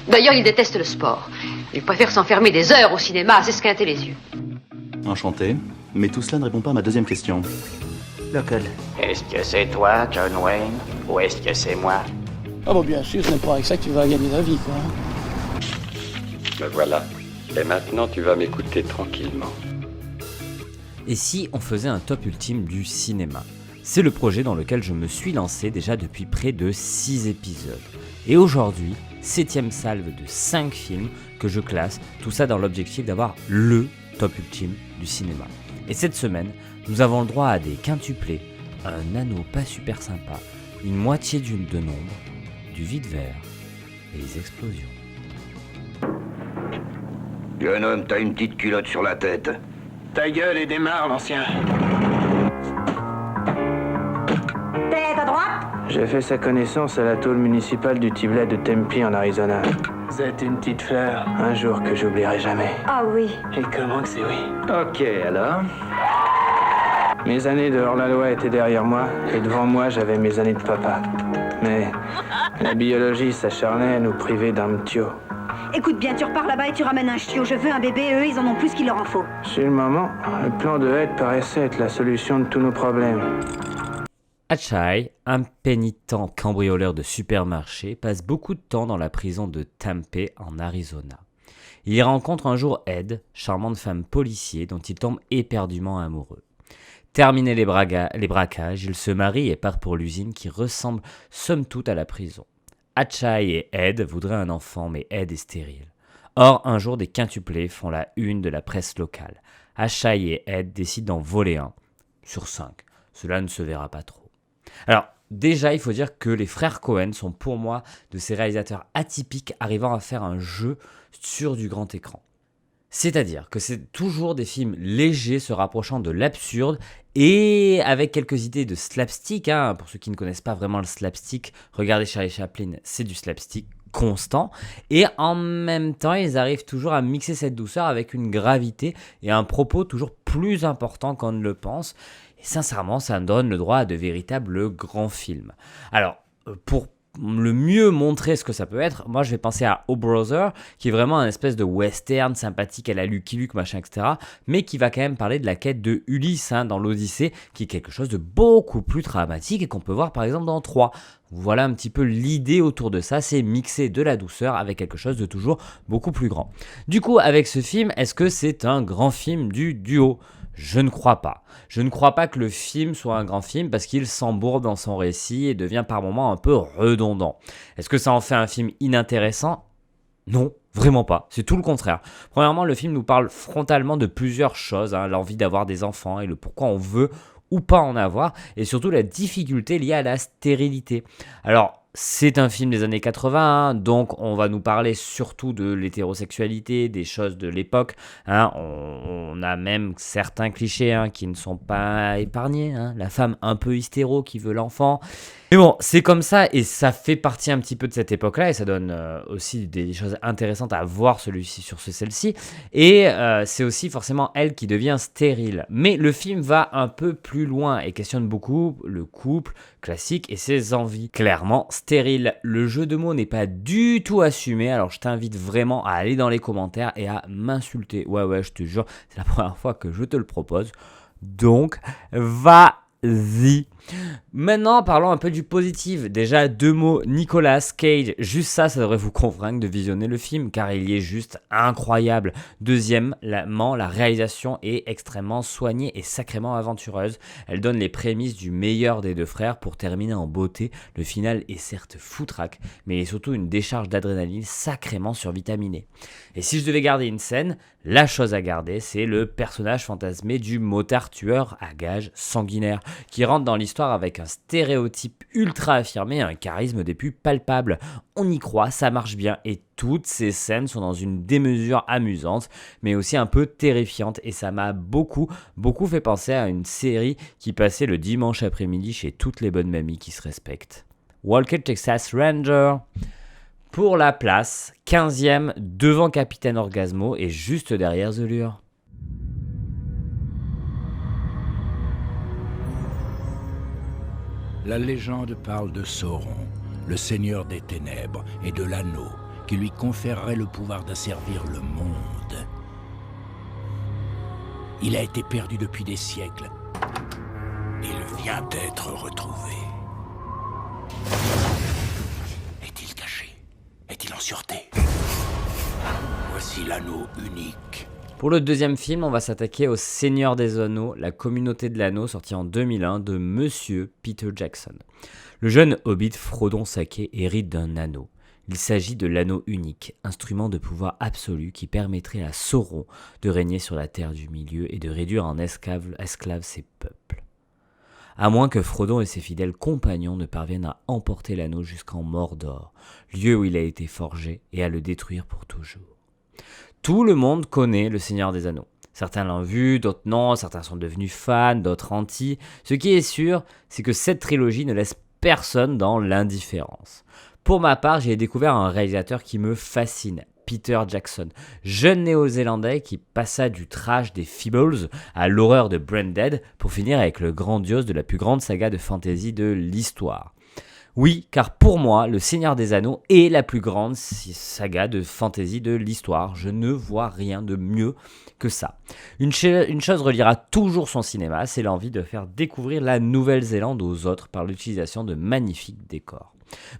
D'ailleurs, il déteste le sport. Il préfère s'enfermer des heures au cinéma à s'esquinter les yeux. Enchanté, mais tout cela ne répond pas à ma deuxième question. Laquelle? Est-ce que c'est toi, John Wayne, ou est-ce que c'est moi? Ah bon, bien sûr, ce n'est pas avec ça que tu vas gagner ta vie, quoi. Me voilà. Et maintenant, tu vas m'écouter tranquillement. Et si on faisait un top ultime du cinéma? C'est le projet dans lequel je me suis lancé déjà depuis près de 6 épisodes. Et aujourd'hui, 7ème salve de 5 films que je classe, tout ça dans l'objectif d'avoir LE top ultime du cinéma. Et cette semaine, nous avons le droit à des quintuplés, un anneau pas super sympa, une moitié de nombre, du vide vert et les explosions. Jeune homme, t'as une petite culotte sur la tête. Ta gueule et démarre, l'ancien. Tête à droite. J'ai fait sa connaissance à la tôle municipale du Tiblet de Tempe en Arizona. C'est une petite fleur. Un jour que j'oublierai jamais. Ah oui. Et comment que c'est oui? Ok, alors? Mes années de hors-la-loi étaient derrière moi, et devant moi, j'avais mes années de papa. Mais la biologie s'acharnait à nous priver d'un mtio. Écoute bien, tu repars là-bas et tu ramènes un chiot. Je veux un bébé, eux, ils en ont plus qu'il leur en faut. Sur le moment, le plan de Ed paraissait être la solution de tous nos problèmes. Achai, un pénitent cambrioleur de supermarché, passe beaucoup de temps dans la prison de Tempe en Arizona. Il y rencontre un jour Ed, charmante femme policier dont il tombe éperdument amoureux. Terminé les braquages, il se marie et part pour l'usine qui ressemble somme toute à la prison. Achai et Ed voudraient un enfant, mais Ed est stérile. Or, un jour, des quintuplés font la une de la presse locale. Achai et Ed décident d'en voler un sur 5. Cela ne se verra pas trop. Alors, déjà, il faut dire que les frères Coen sont pour moi de ces réalisateurs atypiques arrivant à faire un jeu sur du grand écran. C'est-à-dire que c'est toujours des films légers se rapprochant de l'absurde et avec quelques idées de slapstick. Pour ceux qui ne connaissent pas vraiment le slapstick, regardez Charlie Chaplin, c'est du slapstick constant. Et en même temps, ils arrivent toujours à mixer cette douceur avec une gravité et un propos toujours plus important qu'on ne le pense. Et sincèrement, ça donne le droit à de véritables grands films. Alors, pour le mieux montrer ce que ça peut être, moi je vais penser à O Brother, qui est vraiment un espèce de western sympathique à la Lucky Luke, machin, etc., mais qui va quand même parler de la quête de Ulysse dans l'Odyssée, qui est quelque chose de beaucoup plus dramatique et qu'on peut voir par exemple dans 3. Voilà un petit peu l'idée autour de ça, c'est mixer de la douceur avec quelque chose de toujours beaucoup plus grand. Du coup, avec ce film, est-ce que c'est un grand film du duo ? Je ne crois pas. Je ne crois pas que le film soit un grand film parce qu'il s'embourbe dans son récit et devient par moments un peu redondant. Est-ce que ça en fait un film inintéressant ? Non, vraiment pas. C'est tout le contraire. Premièrement, le film nous parle frontalement de plusieurs choses, l'envie d'avoir des enfants et le pourquoi on veut ou pas en avoir, et surtout la difficulté liée à la stérilité. Alors, c'est un film des années 80, donc on va nous parler surtout de l'hétérosexualité, des choses de l'époque. On a même certains clichés qui ne sont pas épargnés. La femme un peu hystéro qui veut l'enfant. Mais bon, c'est comme ça et ça fait partie un petit peu de cette époque-là et ça donne aussi des choses intéressantes à voir celui-ci sur celle-ci. Et c'est aussi forcément elle qui devient stérile. Mais le film va un peu plus loin et questionne beaucoup le couple classique et ses envies. Clairement, stérile. Le jeu de mots n'est pas du tout assumé, alors je t'invite vraiment à aller dans les commentaires et à m'insulter. Ouais, je te jure, c'est la première fois que je te le propose. Donc, vas-y. Maintenant, parlons un peu du positif. Déjà, 2 mots, Nicolas Cage. Juste ça devrait vous convaincre de visionner le film, car il y est juste incroyable. Deuxièmement, la réalisation est extrêmement soignée et sacrément aventureuse. Elle donne les prémices du meilleur des deux frères pour terminer en beauté. Le final est certes foutraque, mais il est surtout une décharge d'adrénaline sacrément survitaminée. Et si je devais garder une scène, la chose à garder, c'est le personnage fantasmé du motard tueur à gages sanguinaire, qui rentre dans l'histoire avec un stéréotype ultra affirmé et un charisme des plus palpables. On y croit, ça marche bien et toutes ces scènes sont dans une démesure amusante mais aussi un peu terrifiante et ça m'a beaucoup fait penser à une série qui passait le dimanche après-midi chez toutes les bonnes mamies qui se respectent. Walker Texas Ranger. Pour la place, 15e devant Capitaine Orgasmo et juste derrière The Lure. La légende parle de Sauron, le seigneur des ténèbres, et de l'anneau, qui lui conférerait le pouvoir d'asservir le monde. Il a été perdu depuis des siècles. Il vient d'être retrouvé. Est-il caché? Est-il en sûreté? Voici l'anneau unique. Pour le deuxième film, on va s'attaquer au Seigneur des Anneaux, la communauté de l'anneau, sorti en 2001 de Monsieur Peter Jackson. Le jeune hobbit Frodon Sake hérite d'un anneau. Il s'agit de l'anneau unique, instrument de pouvoir absolu qui permettrait à Sauron de régner sur la terre du milieu et de réduire en esclaves ses peuples. À moins que Frodon et ses fidèles compagnons ne parviennent à emporter l'anneau jusqu'en Mordor, lieu où il a été forgé, et à le détruire pour toujours. Tout le monde connaît le Seigneur des Anneaux. Certains l'ont vu, d'autres non, certains sont devenus fans, d'autres anti. Ce qui est sûr, c'est que cette trilogie ne laisse personne dans l'indifférence. Pour ma part, j'ai découvert un réalisateur qui me fascine, Peter Jackson, jeune néo-zélandais qui passa du trash des Feebles à l'horreur de Branded pour finir avec le grandiose de la plus grande saga de fantasy de l'histoire. Oui, car pour moi, Le Seigneur des Anneaux est la plus grande saga de fantasy de l'histoire. Je ne vois rien de mieux que ça. Une chose reliera toujours son cinéma, c'est l'envie de faire découvrir la Nouvelle-Zélande aux autres par l'utilisation de magnifiques décors.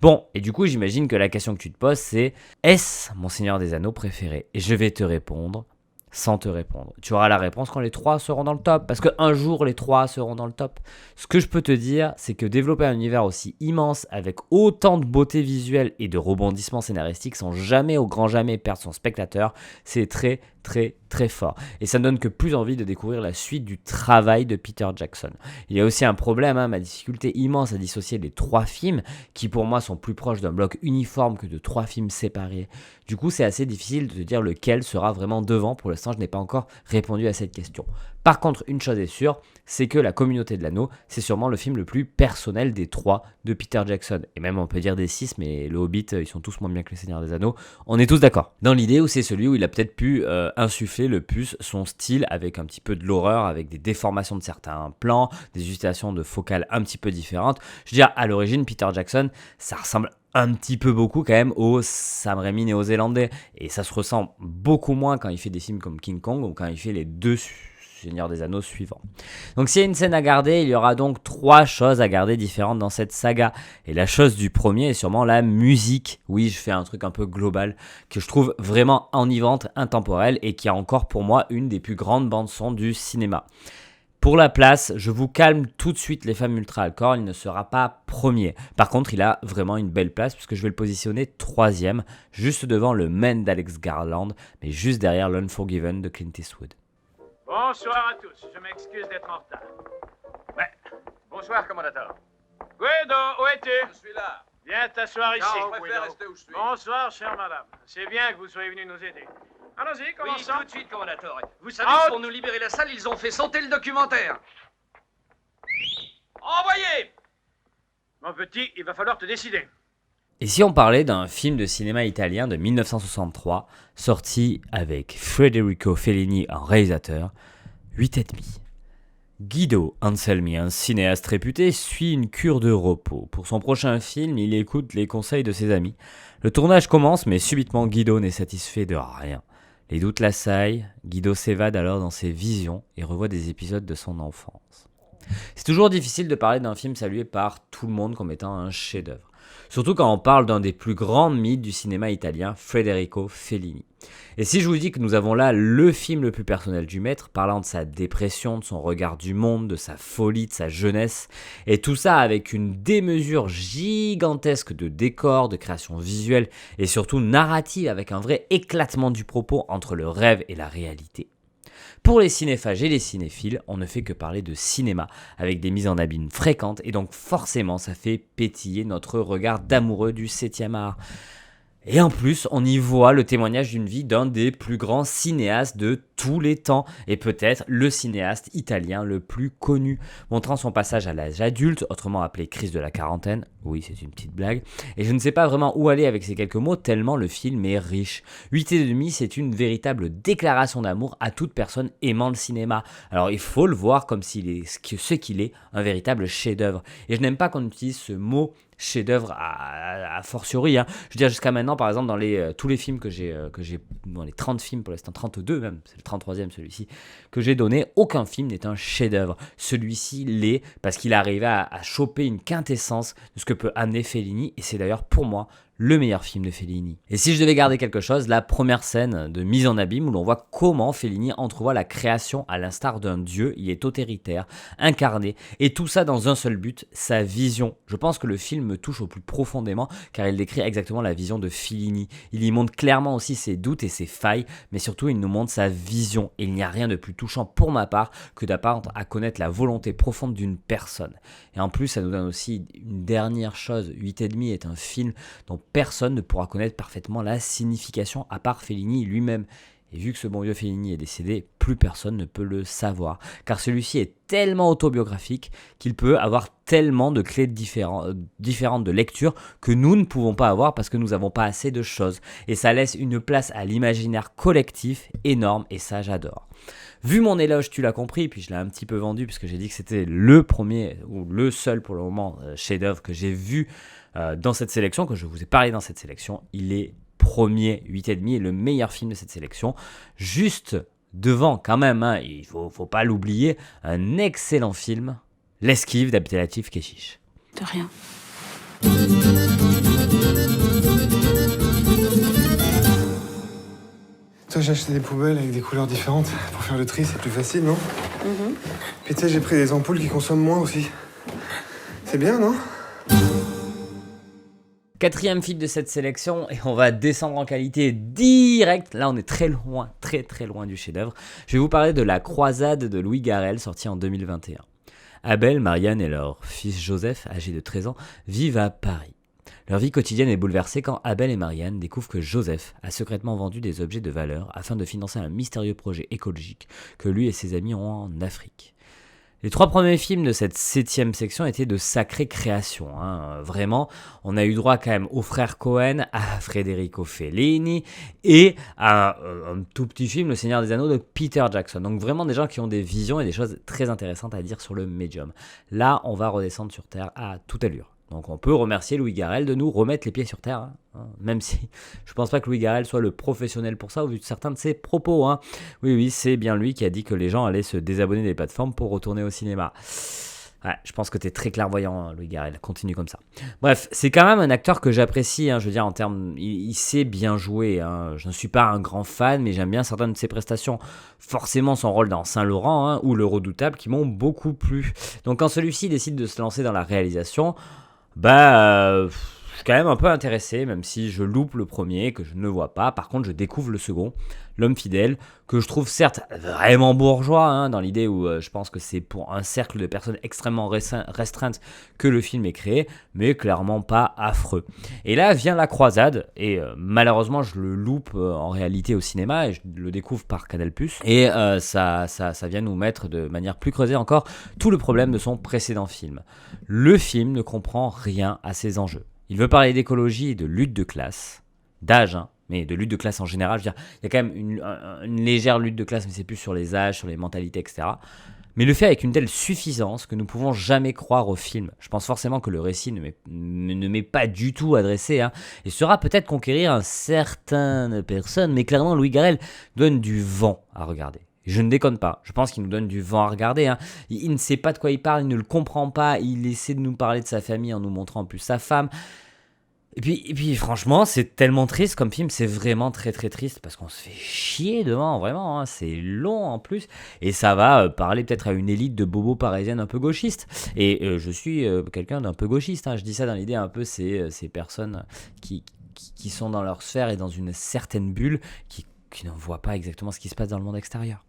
Bon, et du coup, j'imagine que la question que tu te poses, c'est « Est-ce mon Seigneur des Anneaux préféré ?» Et je vais te répondre sans te répondre. Tu auras la réponse quand les 3 seront dans le top, parce qu'un jour, les 3 seront dans le top. Ce que je peux te dire, c'est que développer un univers aussi immense, avec autant de beauté visuelle et de rebondissements scénaristiques, sans jamais, au grand jamais, perdre son spectateur, c'est très, très, très fort. Et ça ne donne que plus envie de découvrir la suite du travail de Peter Jackson. Il y a aussi un problème, ma difficulté immense à dissocier les 3 films, qui pour moi sont plus proches d'un bloc uniforme que de 3 films séparés. Du coup, c'est assez difficile de te dire lequel sera vraiment devant. Pour l'instant, je n'ai pas encore répondu à cette question. Par contre, une chose est sûre, c'est que La Communauté de l'Anneau, c'est sûrement le film le plus personnel des 3 de Peter Jackson. Et même on peut dire des 6, mais le Hobbit, ils sont tous moins bien que Le Seigneur des Anneaux. On est tous d'accord. Dans l'idée où c'est celui où il a peut-être pu insuffler le plus son style avec un petit peu de l'horreur, avec des déformations de certains plans, des utilisations de focales un petit peu différentes. Je veux dire, à l'origine, Peter Jackson, ça ressemble un petit peu beaucoup quand même au Sam Raimi néo-zélandais. Et ça se ressent beaucoup moins quand il fait des films comme King Kong ou quand il fait les 2 Seigneur des Anneaux suivants. Donc s'il y a une scène à garder, il y aura donc 3 choses à garder différentes dans cette saga. Et la chose du premier est sûrement la musique. Oui, je fais un truc un peu global que je trouve vraiment enivrante, intemporelle et qui est encore pour moi une des plus grandes bandes-son du cinéma. Pour la place, je vous calme tout de suite Les Femmes Ultra Hardcore, il ne sera pas premier. Par contre, il a vraiment une belle place puisque je vais le positionner 3e, juste devant Le Men d'Alex Garland, mais juste derrière L'Unforgiven de Clint Eastwood. Bonsoir à tous, je m'excuse d'être en retard. Ouais. Bonsoir, commandateur. Guido, où es-tu? Je suis là. Viens t'asseoir ici. Non, je préfère rester où je suis. Bonsoir, chère madame. C'est bien que vous soyez venu nous aider. Allons-y, commençons. Oui, tout de suite, commandateur. Vous savez, pour nous libérer la salle, ils ont fait sauter le documentaire. Envoyez! Mon petit, il va falloir te décider. Et si on parlait d'un film de cinéma italien de 1963, sorti avec Federico Fellini en réalisateur, 8,5. Guido Anselmi, un cinéaste réputé, suit une cure de repos. Pour son prochain film, il écoute les conseils de ses amis. Le tournage commence, mais subitement Guido n'est satisfait de rien. Les doutes l'assaillent, Guido s'évade alors dans ses visions et revoit des épisodes de son enfance. C'est toujours difficile de parler d'un film salué par tout le monde comme étant un chef-d'œuvre. Surtout quand on parle d'un des plus grands mythes du cinéma italien, Federico Fellini. Et si je vous dis que nous avons là le film le plus personnel du maître, parlant de sa dépression, de son regard du monde, de sa folie, de sa jeunesse, et tout ça avec une démesure gigantesque de décors, de création visuelle, et surtout narrative avec un vrai éclatement du propos entre le rêve et la réalité. Pour les cinéphages et les cinéphiles, on ne fait que parler de cinéma, avec des mises en abîme fréquentes, et donc forcément ça fait pétiller notre regard d'amoureux du 7e art. Et en plus, on y voit le témoignage d'une vie d'un des plus grands cinéastes de tous les temps et peut-être le cinéaste italien le plus connu, montrant son passage à l'âge adulte, autrement appelé crise de la quarantaine. Oui, c'est une petite blague. Et je ne sais pas vraiment où aller avec ces quelques mots tellement le film est riche. 8,5, c'est une véritable déclaration d'amour à toute personne aimant le cinéma. Alors il faut le voir comme s'il est ce qu'il est, un véritable chef-d'œuvre. Et je n'aime pas qu'on utilise ce mot chef-d'œuvre à fortiori. Hein. Je veux dire, jusqu'à maintenant, par exemple, dans tous les films que j'ai, dans les 30 films, pour l'instant 32 même, c'est le 33e celui-ci, que j'ai donné, aucun film n'est un chef-d'œuvre. Celui-ci l'est parce qu'il arrive à choper une quintessence de ce que peut amener Fellini, et c'est d'ailleurs pour moi le meilleur film de Fellini. Et si je devais garder quelque chose, la première scène de mise en abîme où l'on voit comment Fellini entrevoit la création à l'instar d'un dieu, il est autoritaire, incarné, et tout ça dans un seul but, sa vision. Je pense que le film me touche au plus profondément car il décrit exactement la vision de Fellini. Il y montre clairement aussi ses doutes et ses failles, mais surtout il nous montre sa vision. Et il n'y a rien de plus touchant pour ma part que d'apprendre à connaître la volonté profonde d'une personne. Et en plus, ça nous donne aussi une dernière chose. 8,5 est un film dont personne ne pourra connaître parfaitement la signification à part Fellini lui-même. Et vu que ce bon vieux Fellini est décédé, plus personne ne peut le savoir. Car celui-ci est tellement autobiographique qu'il peut avoir tellement de clés différentes de lecture que nous ne pouvons pas avoir parce que nous n'avons pas assez de choses. Et ça laisse une place à l'imaginaire collectif énorme et ça j'adore. Vu mon éloge, tu l'as compris, puis je l'ai un petit peu vendu puisque j'ai dit que c'était le premier ou le seul pour le moment chef-d'œuvre que j'ai vu dans cette sélection, que je vous ai parlé dans cette sélection. Il est premier, 8,5 est le meilleur film de cette sélection. Juste devant quand même, hein, il faut pas l'oublier, un excellent film, L'Esquive d'Abdelatif Kechiche. De rien. Toi, j'ai acheté des poubelles avec des couleurs différentes. Pour faire le tri, c'est plus facile, non? Puis tu sais, j'ai pris des ampoules qui consomment moins aussi. C'est bien, non? Quatrième film de cette sélection, et on va descendre en qualité direct. Là, on est très loin, très très loin du chef-d'œuvre. Je vais vous parler de La Croisade de Louis Garrel, sorti en 2021. Abel, Marianne et leur fils Joseph, âgé de 13 ans, vivent à Paris. Leur vie quotidienne est bouleversée quand Abel et Marianne découvrent que Joseph a secrètement vendu des objets de valeur afin de financer un mystérieux projet écologique que lui et ses amis ont en Afrique. Les 3 premiers films de cette 7e section étaient de sacrées créations. Hein. Vraiment, on a eu droit quand même aux frères Cohen, à Federico Fellini et à un tout petit film, Le Seigneur des Anneaux de Peter Jackson. Donc vraiment des gens qui ont des visions et des choses très intéressantes à dire sur le médium. Là, on va redescendre sur Terre à toute allure. Donc on peut remercier Louis Garrel de nous remettre les pieds sur terre, hein, même si je pense pas que Louis Garrel soit le professionnel pour ça, au vu de certains de ses propos. Hein. Oui, c'est bien lui qui a dit que les gens allaient se désabonner des plateformes pour retourner au cinéma. Ouais, je pense que t'es très clairvoyant, hein, Louis Garrel, continue comme ça. Bref, c'est quand même un acteur que j'apprécie, hein, je veux dire, en termes, il sait bien jouer. Hein. Je ne suis pas un grand fan, mais j'aime bien certaines de ses prestations. Forcément, son rôle dans Saint-Laurent, hein, ou Le Redoutable, qui m'ont beaucoup plu. Donc quand celui-ci décide de se lancer dans la réalisation, je suis quand même un peu intéressé, même si je loupe le premier, que je ne vois pas. Par contre, je découvre le second, L'Homme fidèle, que je trouve certes vraiment bourgeois, hein, dans l'idée où je pense que c'est pour un cercle de personnes extrêmement restreinte que le film est créé, mais clairement pas affreux. Et là vient La Croisade, et malheureusement je le loupe en réalité au cinéma, et je le découvre par Canal+, et ça vient nous mettre de manière plus creusée encore tout le problème de son précédent film. Le film ne comprend rien à ses enjeux. Il veut parler d'écologie et de lutte de classe, d'âge, hein, mais de lutte de classe en général. Je veux dire, il y a quand même une légère lutte de classe, mais c'est plus sur les âges, sur les mentalités, etc. Mais le fait avec une telle suffisance que nous ne pouvons jamais croire au film. Je pense forcément que le récit ne m'est pas du tout adressé, hein, et saura peut-être conquérir certaines personnes, mais clairement Louis Garrel donne du vent à regarder. Je ne déconne pas, je pense qu'il nous donne du vent à regarder. Hein. Il ne sait pas de quoi il parle, il ne le comprend pas, il essaie de nous parler de sa famille en nous montrant en plus sa femme. Et puis franchement, c'est tellement triste comme film, c'est vraiment très très triste parce qu'on se fait chier devant, vraiment, hein, c'est long en plus. Et ça va parler peut-être à une élite de bobos parisiennes un peu gauchistes. Et je suis quelqu'un d'un peu gauchiste, hein. Je dis ça dans l'idée un peu, ces personnes qui sont dans leur sphère et dans une certaine bulle, qui ne voient pas exactement ce qui se passe dans le monde extérieur.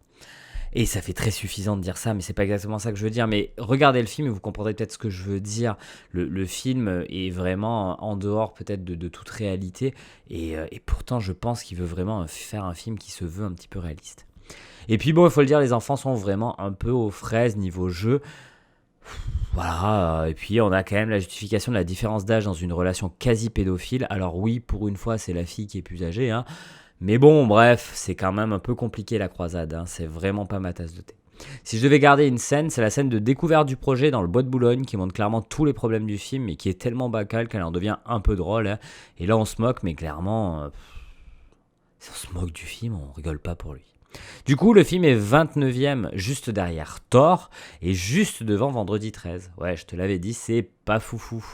Et ça fait très suffisant de dire ça, mais c'est pas exactement ça que je veux dire. Mais regardez le film et vous comprendrez peut-être ce que je veux dire. Le film est vraiment en dehors peut-être de toute réalité. Et pourtant, je pense qu'il veut vraiment faire un film qui se veut un petit peu réaliste. Et puis bon, il faut le dire, les enfants sont vraiment un peu aux fraises niveau jeu. Voilà, et puis on a quand même la justification de la différence d'âge dans une relation quasi pédophile. Alors oui, pour une fois, c'est la fille qui est plus âgée, hein. Mais bon, bref, c'est quand même un peu compliqué la croisade, hein. C'est vraiment pas ma tasse de thé. Si je devais garder une scène, c'est la scène de découverte du projet dans le bois de Boulogne qui montre clairement tous les problèmes du film mais qui est tellement bancale qu'elle en devient un peu drôle, hein. Et là on se moque, mais clairement, si on se moque du film, on rigole pas pour lui. Du coup, le film est 29e, juste derrière Thor, et juste devant Vendredi 13. Ouais, je te l'avais dit, c'est pas foufou.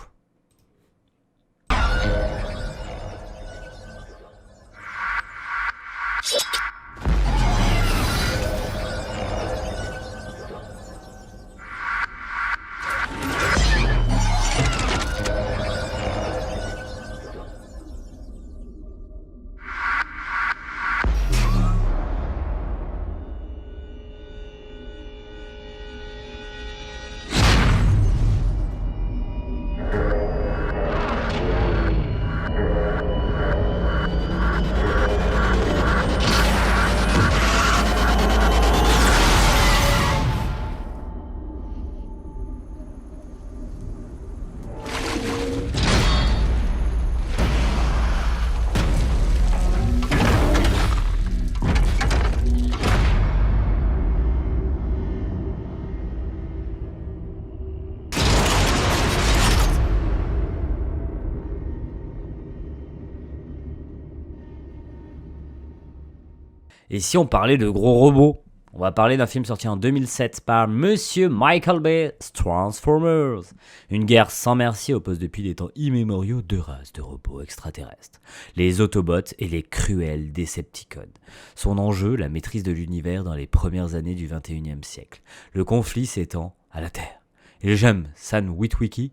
Et si on parlait de gros robots, on va parler d'un film sorti en 2007 par Monsieur Michael Bay, Transformers. Une guerre sans merci oppose depuis des temps immémoriaux deux races de robots extraterrestres, les Autobots et les cruels Decepticons. Son enjeu, la maîtrise de l'univers dans les premières années du 21e siècle. Le conflit s'étend à la Terre. Et le jeune Sam Witwicky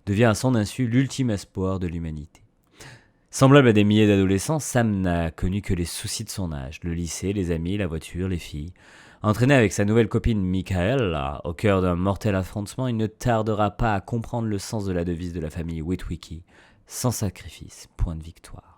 devient à son insu l'ultime espoir de l'humanité. Semblable à des milliers d'adolescents, Sam n'a connu que les soucis de son âge, le lycée, les amis, la voiture, les filles. Entraîné avec sa nouvelle copine Michael, au cœur d'un mortel affrontement, il ne tardera pas à comprendre le sens de la devise de la famille Witwicky, sans sacrifice, point de victoire.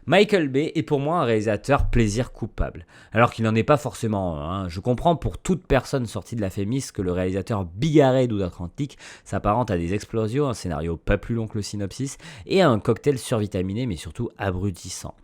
Michael Bay est pour moi un réalisateur plaisir coupable, alors qu'il n'en est pas forcément un. Je comprends pour toute personne sortie de la Fémis que le réalisateur bigarré d'Outre-Atlantique s'apparente à des explosions, un scénario pas plus long que le synopsis, et à un cocktail survitaminé mais surtout abrutissant.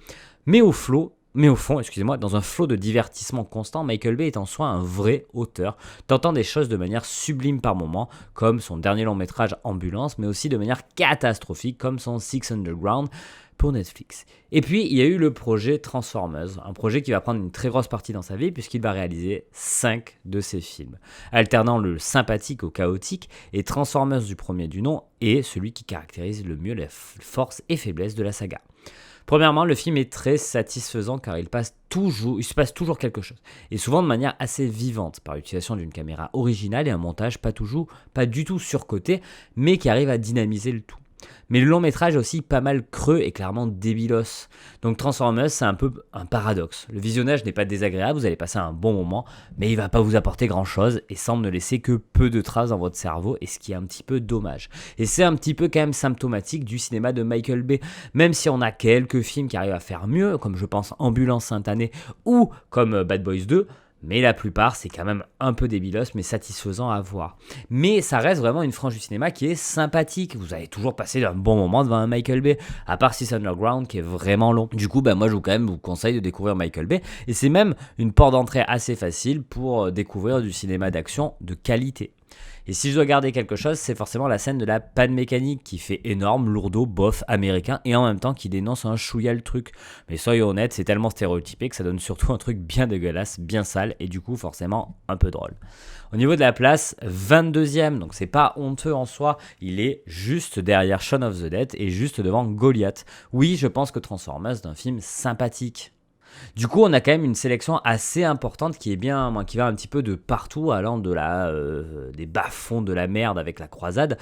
Mais au fond, dans un flot de divertissement constant, Michael Bay est en soi un vrai auteur, tentant des choses de manière sublime par moments, comme son dernier long métrage Ambulance, mais aussi de manière catastrophique, comme son Six Underground, pour Netflix. Et puis, il y a eu le projet Transformers, un projet qui va prendre une très grosse partie dans sa vie puisqu'il va réaliser 5 de ses films, alternant le sympathique au chaotique, et Transformers du premier du nom est celui qui caractérise le mieux les forces et faiblesses de la saga. Premièrement, le film est très satisfaisant car il se passe toujours quelque chose, et souvent de manière assez vivante, par l'utilisation d'une caméra originale et un montage pas du tout surcoté, mais qui arrive à dynamiser le tout. Mais le long métrage est aussi pas mal creux et clairement débilos. Donc Transformers, c'est un peu un paradoxe. Le visionnage n'est pas désagréable, vous allez passer un bon moment, mais il va pas vous apporter grand chose et semble ne laisser que peu de traces dans votre cerveau, et ce qui est un petit peu dommage. Et c'est un petit peu quand même symptomatique du cinéma de Michael Bay, même si on a quelques films qui arrivent à faire mieux, comme je pense Ambulance Sainte-Année ou comme Bad Boys 2, mais la plupart, c'est quand même un peu débilos, mais satisfaisant à voir. Mais ça reste vraiment une frange du cinéma qui est sympathique. Vous allez toujours passer un bon moment devant un Michael Bay, à part Six Underground qui est vraiment long. Du coup, moi, je vous conseille de découvrir Michael Bay. Et c'est même une porte d'entrée assez facile pour découvrir du cinéma d'action de qualité. Et si je dois garder quelque chose, c'est forcément la scène de la panne mécanique qui fait énorme, lourdeau, bof, américain, et en même temps qui dénonce un chouïa le truc. Mais soyons honnêtes, c'est tellement stéréotypé que ça donne surtout un truc bien dégueulasse, bien sale, et du coup forcément un peu drôle. Au niveau de la place, 22e, donc c'est pas honteux en soi, il est juste derrière Shaun of the Dead et juste devant Goliath. Oui, je pense que Transformers est un film sympathique. Du coup, on a quand même une sélection assez importante qui va un petit peu de partout, allant de des bas-fonds de la merde avec la croisade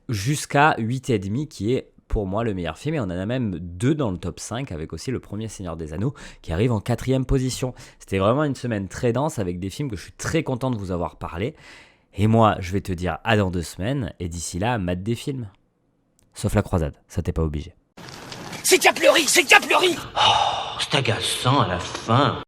jusqu'à 8,5 qui est pour moi le meilleur film, et on en a même 2 dans le top 5 avec aussi le premier Seigneur des Anneaux qui arrive en 4e position. C'était vraiment une semaine très dense avec des films que je suis très content de vous avoir parlé, et moi je vais te dire à dans 2 semaines, et d'ici là, mate des films. Sauf la croisade, ça t'es pas obligé. C'est déjà pleuré, c'est déjà pleuré. Oh, c'est agaçant à la fin.